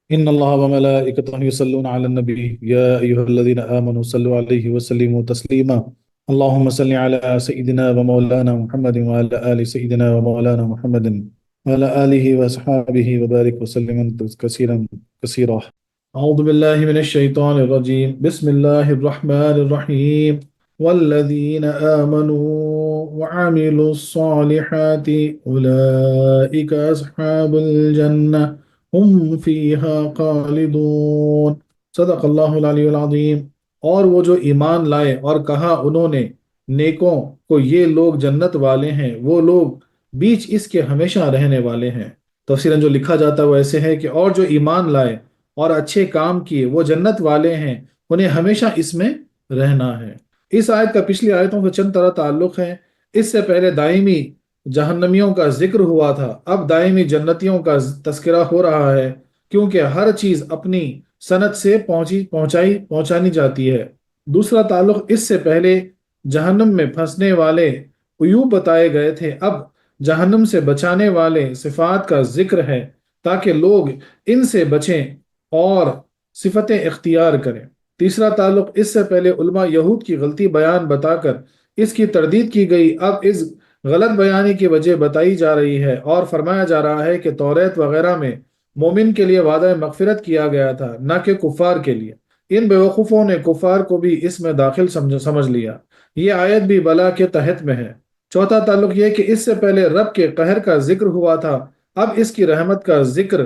إن الله وملائكته يصلون على النبي يا أيها الذين آمنوا صلوا عليه وسلموا تسليما. اللهم صل على سيدنا ومولانا محمد وعلى آل سيدنا ومولانا محمد وعلى آله وأصحابه وبارك وسلم كثيرا كثيرا. أعوذ بالله من الشيطان الرجيم. بسم الله الرحمن الرحيم. والذين آمنوا وعملوا الصالحات أولئك أصحاب الجنة ہم فیہا خالدون صدق اللہ العلی العظیم۔ اور وہ جو ایمان لائے اور کہا انہوں نے نیکوں کو یہ لوگ جنت والے ہیں، وہ لوگ بیچ اس کے ہمیشہ رہنے والے ہیں۔ تفسیراً جو لکھا جاتا ہے وہ ایسے ہے کہ اور جو ایمان لائے اور اچھے کام کیے وہ جنت والے ہیں، انہیں ہمیشہ اس میں رہنا ہے۔ اس آیت کا پچھلی آیتوں سے چند طرح تعلق ہے۔ اس سے پہلے دائمی جہنمیوں کا ذکر ہوا تھا، اب دائمی جنتیوں کا تذکرہ ہو رہا ہے، کیونکہ ہر چیز اپنی سنت سے پہنچانی جاتی ہے۔ دوسرا تعلق، اس سے پہلے جہنم میں پھنسنے والے عیوب بتائے گئے تھے، اب جہنم سے بچانے والے صفات کا ذکر ہے تاکہ لوگ ان سے بچیں اور صفتیں اختیار کریں۔ تیسرا تعلق، اس سے پہلے علماء یہود کی غلطی بیان بتا کر اس کی تردید کی گئی، اب اس غلط بیانی کی وجہ بتائی جا رہی ہے اور فرمایا جا رہا ہے کہ توریت وغیرہ میں مومن کے لیے وعدہ مغفرت کیا گیا تھا، نہ کہ کفار کے لیے۔ ان بیوقوفوں نے کفار کو بھی اس میں داخل سمجھ لیا۔ یہ آیت بھی بلا کے تحت میں ہے۔ چوتھا تعلق یہ کہ اس سے پہلے رب کے قہر کا ذکر ہوا تھا، اب اس کی رحمت کا ذکر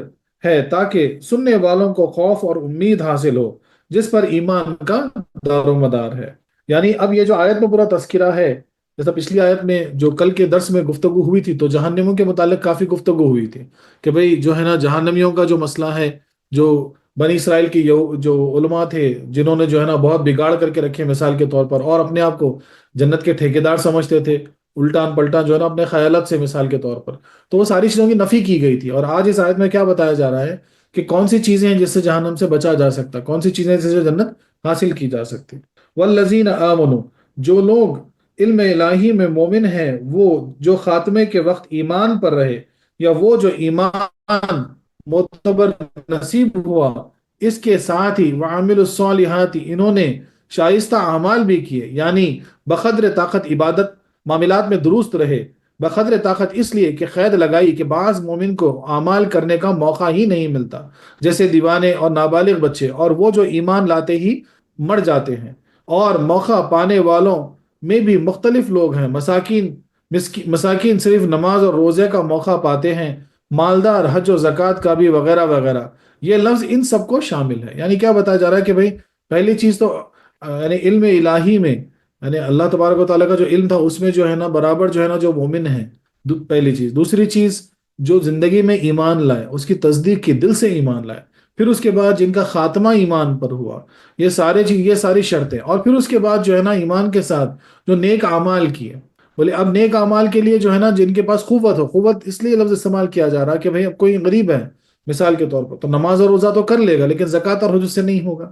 ہے تاکہ سننے والوں کو خوف اور امید حاصل ہو جس پر ایمان کا دار و مدار ہے۔ یعنی اب یہ جو آیت میں پورا تذکرہ ہے، جیسا پچھلی آیت میں جو کل کے درس میں گفتگو ہوئی تھی تو جہنمیوں کے متعلق کافی گفتگو ہوئی تھی کہ بھئی جو ہے نا جہنمیوں کا جو مسئلہ ہے، جو بنی اسرائیل کی جو علماء تھے جنہوں نے جو ہے نا بہت بگاڑ کر کے رکھے مثال کے طور پر، اور اپنے آپ کو جنت کے ٹھیکیدار سمجھتے تھے، الٹان پلٹان جو ہے نا اپنے خیالات سے مثال کے طور پر، تو وہ ساری چیزوں کی نفی کی گئی تھی۔ اور آج اس آیت میں کیا بتایا جا رہا ہے کہ کون سی چیزیں ہیں جس سے جہنم سے بچا جا سکتا، کون سی چیزیں جس سے جنت حاصل کی جا سکتی۔ والذین آمنوا، جو لوگ علم الہی میں مومن ہیں، وہ جو خاتمے کے وقت ایمان پر رہے، یا وہ جو ایمان معتبر نصیب ہوا، اس کے ساتھ ہی وعامل الصالحات، انہوں نے شائستہ اعمال بھی کیے، یعنی بقدر طاقت عبادت معاملات میں درست رہے۔ بقدر طاقت اس لیے کہ قید لگائی کہ بعض مومن کو اعمال کرنے کا موقع ہی نہیں ملتا، جیسے دیوانے اور نابالغ بچے، اور وہ جو ایمان لاتے ہی مر جاتے ہیں۔ اور موقع پانے والوں میں بھی مختلف لوگ ہیں، مساکین صرف نماز اور روزے کا موقع پاتے ہیں، مالدار حج و زکوٰۃ کا بھی، وغیرہ وغیرہ۔ یہ لفظ ان سب کو شامل ہے۔ یعنی کیا بتایا جا رہا ہے کہ بھئی پہلی چیز تو یعنی علم الہی میں، یعنی اللہ تبارک و تعالیٰ کا جو علم تھا اس میں جو ہے نا برابر جو ہے نا جو مومن ہیں، پہلی چیز۔ دوسری چیز، جو زندگی میں ایمان لائے، اس کی تصدیق کی، دل سے ایمان لائے، پھر اس کے بعد جن کا خاتمہ ایمان پر ہوا، یہ ساری شرطیں، اور پھر اس کے بعد جو ہے نا ایمان کے ساتھ جو نیک اعمال کیے۔ بولے اب نیک اعمال کے لیے جو ہے نا جن کے پاس قوت ہو، قوت اس لیے لفظ استعمال کیا جا رہا کہ بھئی اب کوئی غریب ہے مثال کے طور پر تو نماز اور روزہ تو کر لے گا لیکن زکوٰۃ اور حج سے نہیں ہوگا۔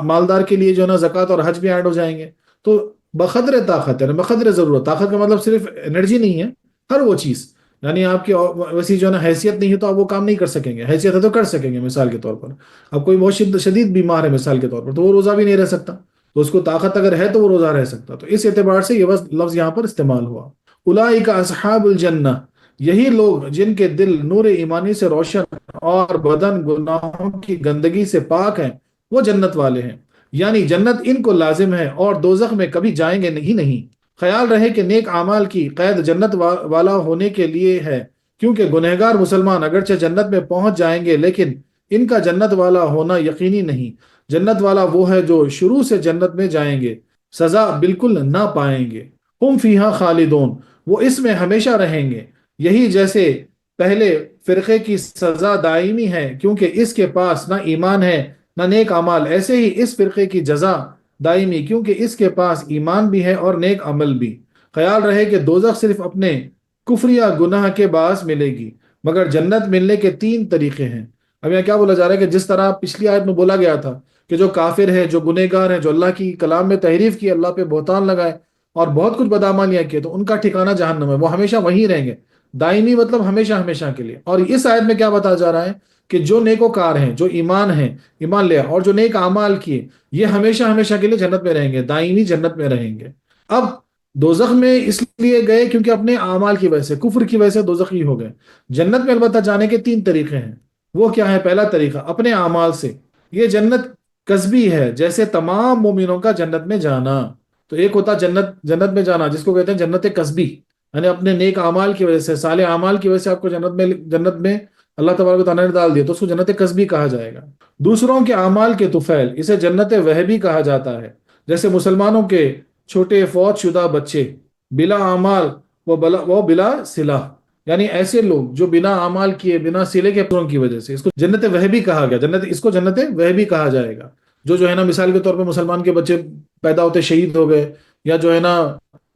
مالدار کے لیے جو ہے نا زکوٰۃ اور حج بھی ایڈ ہو جائیں گے۔ تو بقدر طاقت ہے، بقدر ضرورت، طاقت کا مطلب صرف انرجی نہیں ہے، ہر وہ چیز، یعنی آپ کی ویسی جو ہے نا حیثیت نہیں ہے تو آپ وہ کام نہیں کر سکیں گے، حیثیت ہے تو کر سکیں گے۔ مثال کے طور پر اب کوئی بہت شدید بیمار ہے مثال کے طور پر تو وہ روزہ بھی نہیں رہ سکتا، تو اس کو طاقت اگر ہے تو وہ روزہ رہ سکتا، تو اس اعتبار سے یہ لفظ یہاں پر استعمال ہوا۔ اولئک اصحاب الجنہ، یہی لوگ جن کے دل نور ایمانی سے روشن اور بدن گناہوں کی گندگی سے پاک ہیں، وہ جنت والے ہیں، یعنی جنت ان کو لازم ہے اور دوزخ میں کبھی جائیں گے نہیں۔ خیال رہے کہ نیک اعمال کی قید جنت والا ہونے کے لیے ہے، کیونکہ گنہگار مسلمان اگرچہ جنت میں پہنچ جائیں گے لیکن ان کا جنت والا ہونا یقینی نہیں۔ جنت والا وہ ہے جو شروع سے جنت میں جائیں گے، سزا بالکل نہ پائیں گے۔ ہم فیہا خالدون، وہ اس میں ہمیشہ رہیں گے۔ یہی جیسے پہلے فرقے کی سزا دائمی ہے کیونکہ اس کے پاس نہ ایمان ہے نہ نیک اعمال، ایسے ہی اس فرقے کی جزا دائمی کیونکہ اس کے پاس ایمان بھی ہے اور نیک عمل بھی۔ خیال رہے کہ دوزخ صرف اپنے کفر یا گناہ کے باعث ملے گی، مگر جنت ملنے کے 3 طریقے ہیں۔ اب یہاں کیا بولا جا رہا ہے کہ جس طرح پچھلی آیت میں بولا گیا تھا کہ جو کافر ہے، جو گنہگار ہیں، جو اللہ کی کلام میں تحریف کی، اللہ پہ بہتان لگائے اور بہت کچھ بدعمالیاں کیے، تو ان کا ٹھکانہ جہنم ہے، وہ ہمیشہ وہیں رہیں گے، دائمی مطلب ہمیشہ ہمیشہ کے لیے۔ اور اس آیت میں کیا بتایا جا رہا ہے کہ جو نیکوکار ہیں، جو ایمان ہیں، ایمان لے اور جو نیک اعمال کیے، یہ ہمیشہ ہمیشہ کے لیے جنت میں رہیں گے، دائمی جنت میں رہیں گے۔ اب دوزخ میں اس لیے گئے کیونکہ اپنے اعمال کی وجہ سے، کفر کی وجہ سے دوزخی ہو گئے۔ جنت میں البتہ جانے کے تین طریقے ہیں۔ وہ کیا ہے؟ پہلا طریقہ اپنے اعمال سے، یہ جنت کسبی ہے، جیسے تمام مومنوں کا جنت میں جانا۔ تو ایک ہوتا جنت میں جانا جس کو کہتے ہیں جنت کسبی، یعنی اپنے نیک اعمال کی وجہ سے، صالح اعمال کی وجہ سے آپ کو جنت میں اللہ تبارک و تعالیٰ نے ڈال دیا، تو اس کو جنت کسبی کہا جائے گا۔ دوسروں کے اعمال کے طفیل، اسے جنت وہبی کہا جاتا ہے، جیسے مسلمانوں کے چھوٹے فوت شدہ بچے، بلا اعمال وہ بلا صلہ، یعنی ایسے لوگ جو بنا اعمال کیے، بنا صلے کے پروں کی وجہ سے، اس کو جنت وہبی کہا گیا، اس کو جنت وہبی کہا جائے گا۔ جو ہے نا مثال کے طور پہ مسلمان کے بچے پیدا ہوتے شہید ہو گئے، یا جو ہے نا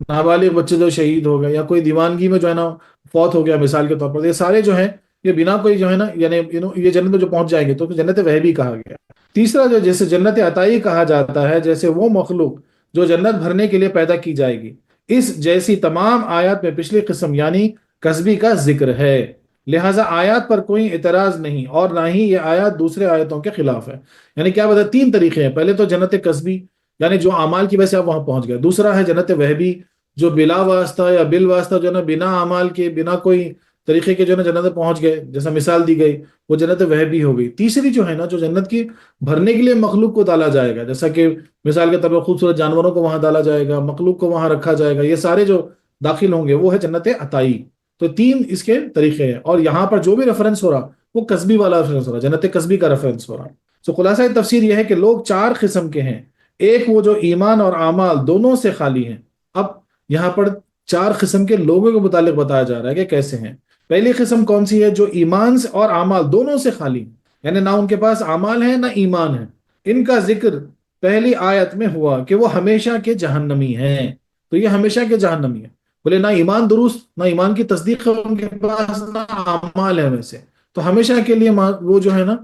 نابالغ بچے جو شہید ہو گئے، یا کوئی دیوانگی میں جو ہے نا فوت ہو گیا مثال کے طور پر، یہ سارے جو ہیں یہ بنا کوئی جو ہے نا یعنی یہ جنت میں جو پہنچ جائیں گے تو جنت وہبی کہا گیا۔ تیسرا جو جیسے جنت عطائی کہا جاتا ہے، جیسے وہ مخلوق جو جنت بھرنے کے لیے پیدا کی جائے گی۔ اس جیسی تمام آیات میں پچھلی قسم یعنی کسبی کا ذکر ہے، لہٰذا آیات پر کوئی اعتراض نہیں، اور نہ ہی یہ آیات دوسرے آیتوں کے خلاف ہے۔ یعنی کیا بتا، تین طریقے ہیں۔ پہلے تو جنت کسبی، یعنی جو اعمال کی وجہ سے آپ وہاں پہنچ گئے۔ دوسرا ہے جنت وہبی، جو بلا واسطہ یا بال واسطہ جو ہے نا بنا اعمال کے، بنا کوئی طریقے کے جو ہے نا جنت پہنچ گئے، جیسا مثال دی گئی، وہ جنت وہبی ہو گئی۔ تیسری جو ہے نا جو جنت کی بھرنے کے لیے مخلوق کو ڈالا جائے گا، جیسا کہ مثال کے طور پر خوبصورت جانوروں کو وہاں ڈالا جائے گا، مخلوق کو وہاں رکھا جائے گا، یہ سارے جو داخل ہوں گے وہ ہے جنت عطائی۔ تو تین اس کے طریقے ہیں، اور یہاں پر جو بھی ریفرنس ہو رہا وہ قصبی والا ریفرنس ہو رہا، جنت قصبی کا ریفرنس ہو رہا۔ تو خلاصہ تفسیر یہ ہے کہ لوگ چار قسم کے ہیں۔ ایک وہ جو ایمان اور اعمال دونوں سے خالی ہیں۔ اب یہاں پر چار قسم کے لوگوں کے متعلق بتایا جا رہا ہے کہ کیسے ہیں۔ پہلی قسم کون سی ہے؟ جو ایمان اور اعمال دونوں سے خالی ہیں، یعنی نہ ان کے پاس اعمال ہیں نہ ایمان ہے۔ ان کا ذکر پہلی آیت میں ہوا کہ وہ ہمیشہ کے جہنمی ہیں۔ تو یہ ہمیشہ کے جہنمی ہیں، بولے نہ ایمان درست، نہ ایمان کی تصدیق ہے ان کے پاس، نہ اعمال ہے ویسے، تو ہمیشہ کے لیے وہ جو ہے نا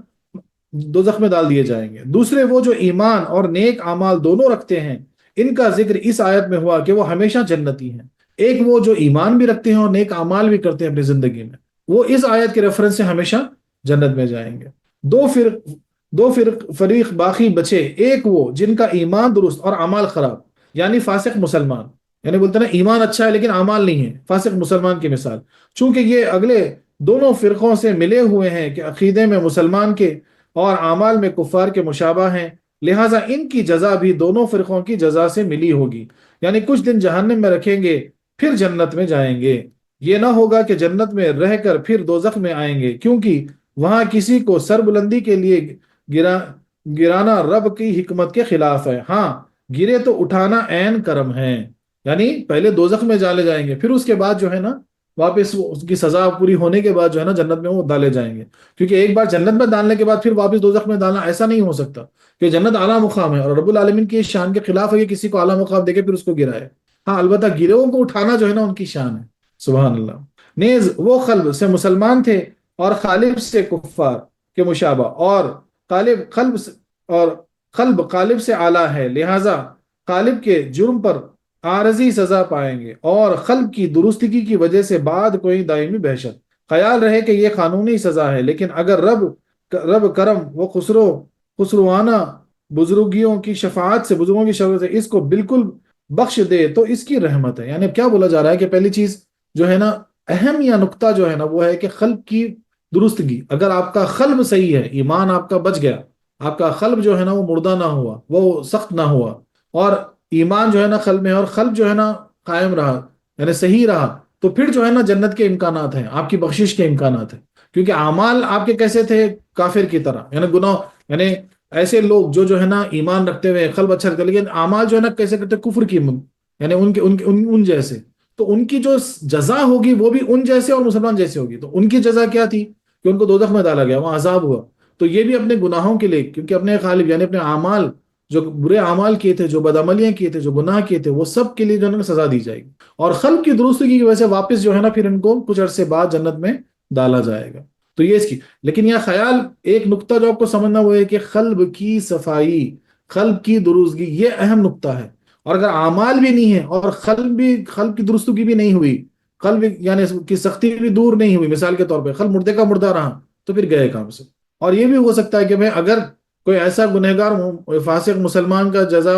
دوزخ میں ڈال دیے جائیں گے۔ دوسرے وہ جو ایمان اور نیک اعمال دونوں رکھتے ہیں، ان کا ذکر اس آیت میں ہوا کہ وہ ہمیشہ جنتی ہیں۔ ایک وہ جو ایمان بھی رکھتے ہیں اور نیک اعمال بھی کرتے ہیں اپنی زندگی میں، وہ اس آیت کے ریفرنس سے ہمیشہ جنت میں جائیں گے۔ دو فریق باقی بچے، ایک وہ جن کا ایمان درست اور اعمال خراب، یعنی فاسق مسلمان، یعنی بولتے ہیں نا ایمان اچھا ہے لیکن اعمال نہیں ہے، فاسق مسلمان کی مثال۔ چونکہ یہ اگلے دونوں فرقوں سے ملے ہوئے ہیں کہ عقیدے میں مسلمان کے اور اعمال میں کفار کے مشابہ ہیں، لہٰذا ان کی جزا بھی دونوں فرقوں کی جزا سے ملی ہوگی، یعنی کچھ دن جہنم میں رکھیں گے پھر جنت میں جائیں گے۔ یہ نہ ہوگا کہ جنت میں رہ کر پھر دوزخ میں آئیں گے، کیونکہ وہاں کسی کو سربلندی کے لیے گرانا رب کی حکمت کے خلاف ہے۔ ہاں گرے تو اٹھانا عین کرم ہے، یعنی پہلے دوزخ میں ڈالے جائیں گے، پھر اس کے بعد جو ہے نا واپس اس کی سزا پوری ہونے کے بعد جو ہے نا جنت میں وہ ڈالے جائیں گے۔ کیونکہ ایک بار جنت میں ڈالنے کے بعد پھر واپس دوزخ میں ڈالنا ایسا نہیں ہو سکتا، کہ جنت اعلیٰ مقام ہے اور رب العالمین کی شان کے خلاف ہے کہ کسی کو اعلیٰ مقام دے کے پھر اس کو گرائے۔ ہاں البتہ گروہوں کو اٹھانا جو ہے نا ان کی شان ہے، سبحان اللہ۔ نیز وہ قلب سے مسلمان تھے اور قالب سے کفار کے مشابہ، اور قلب قالب سے اعلیٰ ہے، لہٰذا قالب کے جرم پر عارضی سزا پائیں گے، اور قلب کی درستگی کی وجہ سے بعد کوئی دائمی بحشت۔ خیال رہے کہ یہ قانونی سزا ہے، لیکن اگر رب کرم و خسروانہ بزرگوں کی شفاعت سے اس کو بالکل بخش دے تو اس کی رحمت ہے۔ یعنی اب کیا بولا جا رہا ہے کہ پہلی چیز جو ہے نا اہم یا نقطہ جو ہے نا وہ ہے کہ قلب کی درستگی۔ اگر آپ کا قلب صحیح ہے، ایمان آپ کا بچ گیا، آپ کا قلب جو ہے نا وہ مردہ نہ ہوا، وہ سخت نہ ہوا، اور ایمان جو ہے نا قلب میں، اور قلب جو ہے نا قائم رہا، یعنی صحیح رہا، تو پھر جو ہے نا جنت کے امکانات ہیں، آپ کی بخشش کے امکانات ہیں۔ کیونکہ اعمال آپ کے کیسے تھے؟ کافر کی طرح، یعنی گناہ، یعنی ایسے لوگ جو ہے نا ایمان رکھتے ہوئے قلب اچھا رکھتے لیکن اعمال جو ہے نا کیسے کرتے؟ کفر کی، یعنی ان جیسے، تو ان کی جو جزا ہوگی وہ بھی ان جیسے اور مسلمان جیسے ہوگی۔ تو ان کی جزا کیا تھی کہ ان کو دوزخ میں ڈالا گیا، وہاں عذاب ہوا۔ تو یہ بھی اپنے گناہوں کے لیے، کیونکہ اپنے غالب یعنی اپنے اعمال، جو برے اعمال کیے تھے، جو بدعملیاں کیے تھے، جو گناہ کیے تھے، وہ سب کے لیے جو ہے نا سزا دی جائے گی، اور قلب کی درستگی کی وجہ سے واپس جو ہے نا پھر ان کو کچھ عرصے بعد جنت میں ڈالا جائے گا۔ تو یہ اس کی، لیکن یہ خیال ایک نقطہ جو آپ کو سمجھنا وہ ہے کہ قلب کی صفائی، قلب کی درستگی، یہ اہم نقطہ ہے۔ اور اگر اعمال بھی نہیں ہے اور قلب کی درستگی بھی نہیں ہوئی، قلب یعنی کی سختی بھی دور نہیں ہوئی، مثال کے طور پہ قلب مردے کا مردہ رہا، تو پھر گئے کام سے۔ اور یہ بھی ہو سکتا ہے کہ بھئی اگر کوئی ایسا گنہگار فاسق مسلمان کا جزا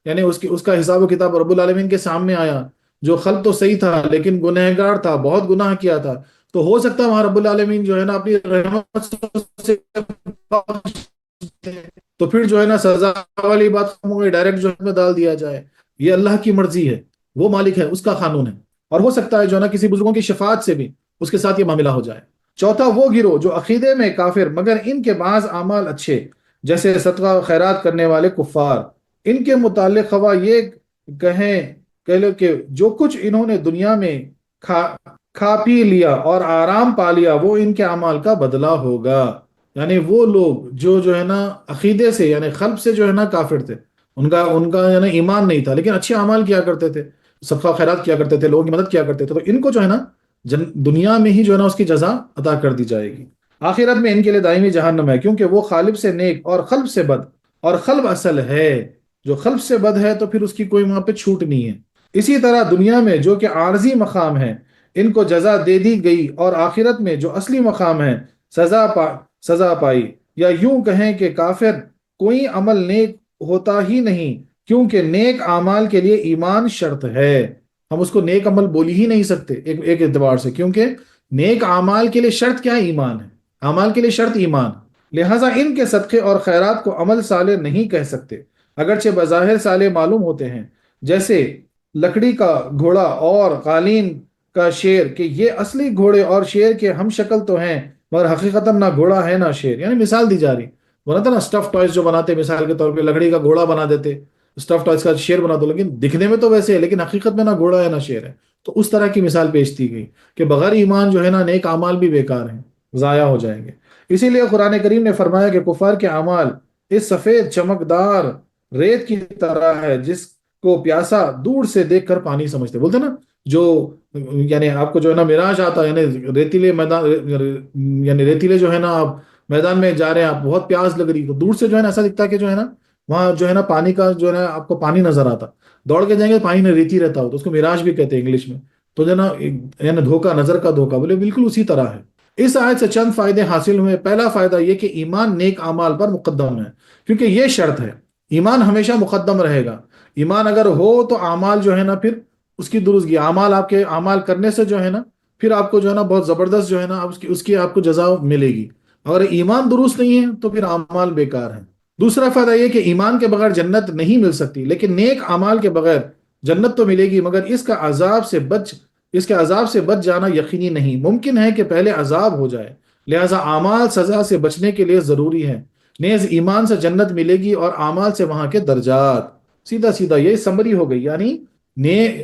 یعنی اس کا حساب و کتاب رب العالمین کے سامنے آیا، جو خلق تو صحیح تھا لیکن گنہگار تھا، بہت گناہ کیا تھا، تو ہو سکتا ہے وہاں رب العالمین جو ہے نا اپنی رحمت سے تو پھر جو ہے نا سزا والی بات ڈائریکٹ جو میں ڈال دیا جائے۔ یہ اللہ کی مرضی ہے، وہ مالک ہے، اس کا قانون ہے، اور ہو سکتا ہے جو ہے نا کسی بزرگوں کی شفاعت سے بھی اس کے ساتھ یہ معاملہ ہو جائے۔ چوتھا وہ گروہ جو عقیدے میں کافر مگر ان کے بعض اعمال اچھے، جیسے صدقہ و خیرات کرنے والے کفار، ان کے متعلق خواہ یہ کہہ لو کہ جو کچھ انہوں نے دنیا میں کھا کھا پی لیا اور آرام پا لیا وہ ان کے اعمال کا بدلہ ہوگا۔ یعنی وہ لوگ جو ہے نا عقیدے سے یعنی قلب سے جو ہے نا کافر تھے، ان کا یعنی ایمان نہیں تھا لیکن اچھے اعمال کیا کرتے تھے، صدقہ خیرات کیا کرتے تھے، لوگوں کی مدد کیا کرتے تھے، تو ان کو جو ہے نا دنیا میں ہی جو ہے نا اس کی جزا عطا کر دی جائے گی۔ آخرت میں ان کے لیے دائمی جہنم ہے، کیونکہ وہ قالب سے نیک اور قلب سے بد، اور قلب اصل ہے، جو قلب سے بد ہے تو پھر اس کی کوئی وہاں پہ چھوٹ نہیں ہے۔ اسی طرح دنیا میں جو کہ عارضی مقام ہے ان کو جزا دے دی گئی، اور آخرت میں جو اصلی مقام ہے سزا پائی، یا یوں کہیں کہ کافر کوئی عمل نیک ہوتا ہی نہیں، کیونکہ نیک اعمال کے لیے ایمان شرط ہے۔ ہم اس کو نیک عمل بول ہی نہیں سکتے ایک اعتبار سے، کیونکہ نیک اعمال کے لیے شرط کیا ہے؟ ایمان ہے، اعمال کے لیے شرط ایمان، لہٰذا ان کے صدقے اور خیرات کو عمل صالح نہیں کہہ سکتے، اگرچہ بظاہر صالح معلوم ہوتے ہیں، جیسے لکڑی کا گھوڑا اور قالین کا شیر، کہ یہ اصلی گھوڑے اور شیر کے ہم شکل تو ہیں مگر حقیقتاً نہ گھوڑا ہے نہ شیر۔ یعنی مثال دی جا رہی، بناتا نا سٹف ٹوائز جو بناتے، مثال کے طور پہ لکڑی کا گھوڑا بنا دیتے، سٹف ٹوائز کا شیر بنا دو، لیکن دکھنے میں تو ویسے ہے لیکن حقیقت میں نہ گھوڑا ہے نہ شیر ہے۔ تو اس طرح کی مثال پیش دی گئی کہ بغیر ایمان جو ہے نا نیک اعمال بھی بیکار ہیں، ضائع ہو جائیں گے۔ اسی لیے قرآن کریم نے فرمایا کہ کفار کے اعمال اس سفید چمکدار ریت کی طرح ہے جس کو پیاسا دور سے دیکھ کر پانی سمجھتے، بولتے نا جو یعنی آپ کو جو ہے نا معراج آتا ہے، یعنی ریتیلے میدان، یعنی ریتیلے جو ہے نا آپ میدان میں جا رہے ہیں، آپ بہت پیاس لگ رہی، تو دور سے جو ہے نا ایسا دکھتا ہے کہ جو ہے نا وہاں جو ہے نا پانی کا جو ہے نا آپ کو پانی نظر آتا، دوڑ کے جائیں گے پانی میں ریتی رہتا ہو، تو اس کو معراج بھی کہتے ہیں انگلش میں، تو جو ہے نا یعنی دھوکا، نظر کا دھوکا، بولے بالکل اسی طرح ہے۔ اس آیت سے چند فائدے حاصل ہوئے۔ پہلا فائدہ یہ کہ ایمان نیک اعمال پر مقدم ہے، کیونکہ یہ شرط ہے، ایمان ہمیشہ مقدم رہے گا۔ ایمان اگر ہو تو اعمال جو ہے نا پھر اس کی درستگی، اعمال آپ کے اعمال کرنے سے جو ہے نا پھر آپ کو جو ہے نا بہت زبردست جو ہے نا اس کی آپ کو جزا ملے گی۔ اگر ایمان درست نہیں ہے تو پھر اعمال بیکار ہیں۔ دوسرا فائدہ یہ کہ ایمان کے بغیر جنت نہیں مل سکتی، لیکن نیک اعمال کے بغیر جنت تو ملے گی، مگر اس کے عذاب سے بچ جانا یقینی نہیں، ممکن ہے کہ پہلے عذاب ہو جائے، لہذا اعمال سزا سے بچنے کے لیے ضروری ہے۔ نیز ایمان سے جنت ملے گی اور اعمال سے وہاں کے درجات، سیدھا سیدھا یہ سمری ہو گئی، یعنی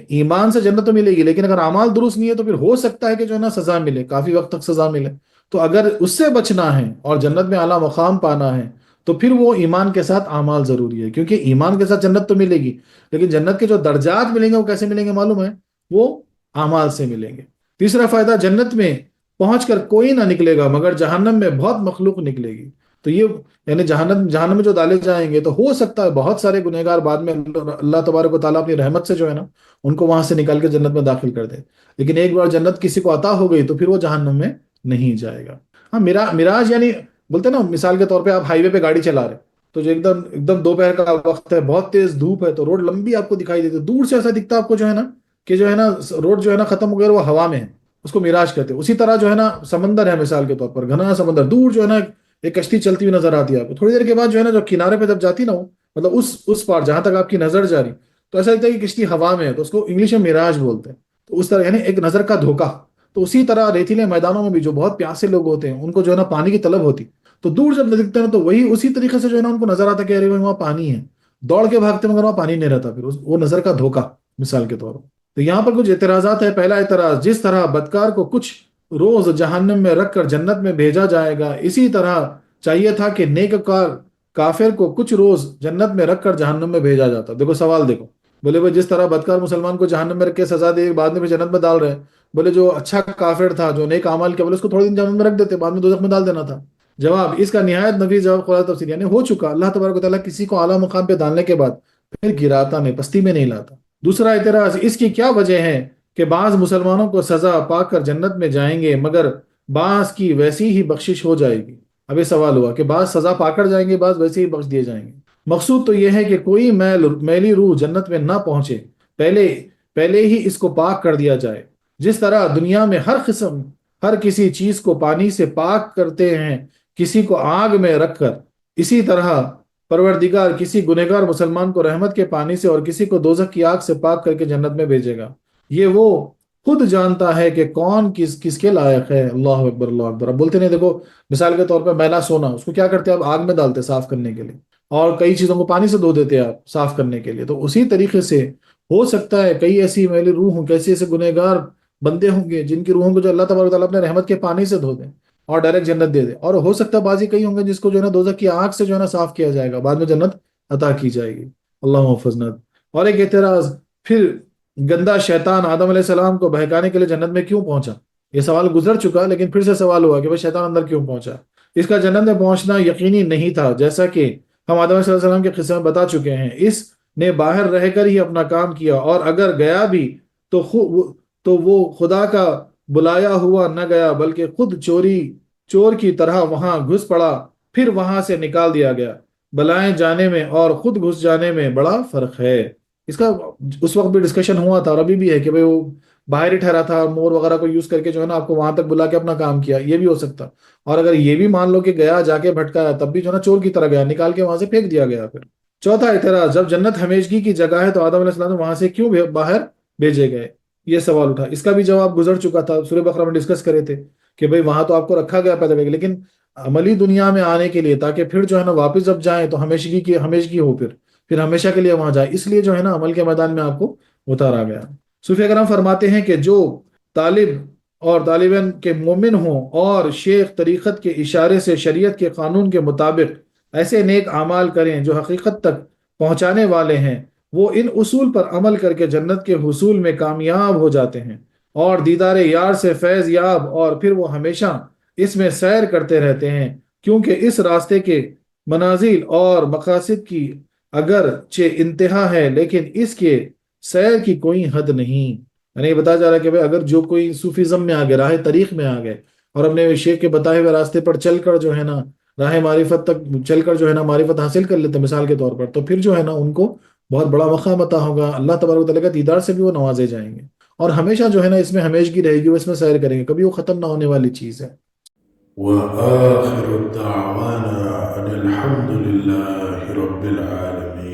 ایمان سے جنت تو ملے گی لیکن اگر اعمال درست نہیں ہے تو پھر ہو سکتا ہے کہ جو ہے نا سزا ملے، کافی وقت تک سزا ملے۔ تو اگر اس سے بچنا ہے اور جنت میں اعلیٰ مقام پانا ہے تو پھر وہ ایمان کے ساتھ اعمال ضروری ہے، کیونکہ ایمان کے ساتھ جنت تو ملے گی لیکن جنت کے جو درجات ملیں گے وہ کیسے ملیں گے معلوم ہے؟ وہ اعمال سے ملیں گے۔ تیسرا فائدہ، جنت میں پہنچ کر کوئی نہ نکلے گا مگر جہنم میں بہت مخلوق نکلے گی۔ تو یہ یعنی جہنم میں جو ڈالے جائیں گے تو ہو سکتا ہے بہت سارے گنہگار بعد میں اللہ تبارک و تعالیٰ اپنی رحمت سے جو ہے نا ان کو وہاں سے نکال کے جنت میں داخل کر دے، لیکن ایک بار جنت کسی کو عطا ہو گئی تو پھر وہ جہنم میں نہیں جائے گا۔ ہاں، میراج یعنی بولتے نا مثال کے طور پہ آپ ہائی وے پہ گاڑی چلا رہے تو جو ایک دم دوپہر کا وقت ہے، بہت تیز دھوپ ہے، تو روڈ لمبی آپ کو دکھائی دیتی ہے، دور سے ایسا دکھتا ہے آپ کو جو ہے نا کہ جو ہے نا روڈ جو ہے نا ختم ہو گیا، وہ ہوا میں ہے، اس کو میراج کہتے ہیں۔ اسی طرح جو ہے نا سمندر ہے، مثال کے طور پر گھنا سمندر، دور جو ہے نا ایک کشتی چلتی ہوئی نظر آتی ہے آپ کو، تھوڑی دیر کے بعد جو ہے نا جو کنارے پہ جب جاتی نا وہ مطلب اس پار جہاں تک آپ کی نظر جا رہی، تو ایسا لگتا ہے کہ کشتی ہوا میں ہے، تو اس کو انگلش میں میراج بولتے ہیں۔ تو اس طرح یعنی ایک نظر کا دھوکا۔ تو اسی طرح ریتیلے میدانوں میں بھی جو بہت پیاسے لوگ ہوتے ہیں ان کو جو ہے نا پانی کی طلب ہوتی، تو دور جب دکھتے ہیں تو وہی اسی طریقے سے جو ہے نا ان کو نظر آتا کہ ارے وہاں پانی ہے، دوڑ کے بھاگتے مگر وہاں پانی نہیں رہتا، پھر وہ نظر کا دھوکا مثال کے طور پر۔ تو یہاں پر کچھ اعتراضات ہے۔ پہلا اعتراض، جس طرح بدکار کو کچھ روز جہنم میں رکھ کر جنت میں بھیجا جائے گا، اسی طرح چاہیے تھا کہ نیکوکار کافر کو کچھ روز جنت میں رکھ کر جہنم میں بھیجا جاتا۔ دیکھو سوال دیکھو، بولے وہ جس طرح بدکار مسلمان کو جہنم میں رکھ کے سزا دے بعد میں بھی جنت میں ڈال رہے ہیں، بولے جو اچھا کافر تھا جو نیک اعمال کیا بولے اس کو تھوڑے دن جہنم میں رکھ دیتے، بعد میں دوزخ میں ڈال دینا تھا۔ جواب، اس کا نہایت نفیس جواب قرآن تفسیر، یعنی ہو چکا، اللہ تبارک و تعالیٰ کسی کو اعلیٰ مقام پہ ڈالنے کے بعد پھر گراتا نہیں، پستی میں نہیں لاتا۔ دوسرا اعتراض، اس کی کیا وجہ ہے کہ بعض مسلمانوں کو سزا پا کر جنت میں جائیں گے مگر بعض کی ویسی ہی بخشش ہو جائے گی۔ اب یہ سوال ہوا کہ بعض سزا پا کر جائیں گے، بعض ویسے ہی بخش دیے جائیں گے۔ مقصود تو یہ ہے کہ کوئی میلی روح جنت میں نہ پہنچے، پہلے پہلے ہی اس کو پاک کر دیا جائے۔ جس طرح دنیا میں ہر کسی چیز کو پانی سے پاک کرتے ہیں کسی کو آگ میں رکھ کر، اسی طرح پروردگار کسی گنہگار مسلمان کو رحمت کے پانی سے اور کسی کو دوزخ کی آگ سے پاک کر کے جنت میں بھیجے گا۔ یہ وہ خود جانتا ہے کہ کون کس کے لائق ہے۔ اللہ اکبر اللہ اکبر۔ اب بولتے نہیں، دیکھو مثال کے طور پہ میلا سونا، اس کو کیا کرتے ہیں آپ؟ آگ میں ڈالتے صاف کرنے کے لیے، اور کئی چیزوں کو پانی سے دھو دیتے ہیں آپ صاف کرنے کے لیے۔ تو اسی طریقے سے ہو سکتا ہے کئی ایسی میلی روح ہوں، کیسے ایسے گنہگار بندے ہوں گے جن کی روحوں کو جو اللہ تبارک و تعالیٰ اپنے رحمت کے پانی سے دھو دیں اور ڈائریکٹ جنت دے دے، اور ہو سکتا ہے بعضی کئی ہوں گے جس کو جو ہے نا دوزخ کی آگ سے جو ہے نا صاف کیا جائے گا، بعد میں جنت عطا کی جائے گی۔ اللہ حفظنا۔ اور ایک اعتراض، پھر گندا شیطان آدم علیہ السلام کو بہکانے کے لیے جنت میں کیوں پہنچا؟ یہ سوال گزر چکا، لیکن پھر سے سوال ہوا کہ بھئی شیطان اندر کیوں پہنچا؟ اس کا جنت میں پہنچنا یقینی نہیں تھا، جیسا کہ ہم آدم علیہ السلام کے قصے میں بتا چکے ہیں۔ اس نے باہر رہ کر ہی اپنا کام کیا، اور اگر گیا بھی تو وہ خدا کا بلایا ہوا نہ گیا، بلکہ خود چور کی طرح وہاں گھس پڑا، پھر وہاں سے نکال دیا گیا۔ بلائیں جانے میں اور خود گھس جانے میں بڑا فرق ہے۔ اس کا اس وقت بھی ڈسکشن ہوا تھا، اور ابھی بھی ہے کہ بھئی وہ باہر ہی ٹھہرا تھا، مور وغیرہ کو یوز کر کے جو ہے نا آپ کو وہاں تک بلا کے اپنا کام کیا، یہ بھی ہو سکتا۔ اور اگر یہ بھی مان لو کہ گیا، جا کے بھٹکایا، تب بھی جو ہے نا چور کی طرح گیا، نکال کے وہاں سے پھینک دیا گیا۔ پھر چوتھا اعتراض، جب جنت ہمیشگی کی جگہ ہے تو آدم علیہ السلام وہاں سے کیوں باہر بھیجے گئے؟ یہ سوال اٹھا۔ اس کا بھی جواب گزر چکا تھا، سورہ بقرہ میں ڈسکس کرے تھے کہ بھئی وہاں تو آپ کو رکھا گیا پیدا کرنے کے لیے، لیکن عملی دنیا میں آنے کے لیے، تاکہ پھر جو ہے نا واپس جب جائیں تو ہمیشگی ہو، پھر ہمیشہ کے لیے وہاں جائے، اس لیے جو ہے نا عمل کے میدان میں آپ کو اتارا گیا۔ صوفیہ کرام فرماتے ہیں کہ جو طالب اور طالبین کے مومن ہوں اور شیخ طریقت کے اشارے سے شریعت کے قانون کے مطابق ایسے نیک اعمال کریں جو حقیقت تک پہنچانے والے ہیں، وہ ان اصول پر عمل کر کے جنت کے حصول میں کامیاب ہو جاتے ہیں اور دیدار یار سے فیض یاب، اور پھر وہ ہمیشہ اس میں سیر کرتے رہتے ہیں، کیونکہ اس راستے کے منازل اور مقاصد کی اگرچہ انتہا ہے، لیکن اس کے سیر کی کوئی حد نہیں۔ یعنی یہ بتایا جا رہا ہے کہ اگر جو کوئی صوفیزم میں آ گئے، راہ طریق میں آ گئے، اور اپنے شیخ کے بتائے ہوئے راستے پر چل کر جو ہے نا راہ معرفت تک چل کر جو ہے نا معرفت حاصل کر لیتے مثال کے طور پر، تو پھر جو ہے نا ان کو بہت بڑا مقام عطا ہوگا، اللہ تبارک و تعالیٰ کا دیدار سے بھی وہ نوازے جائیں گے، اور ہمیشہ جو ہے نا اس میں ہمیشگی رہے گی، وہ اس میں سیر کریں گے، کبھی وہ ختم نہ ہونے والی چیز ہے۔ وآخر دعوانا أن الحمد لله رب العالمين۔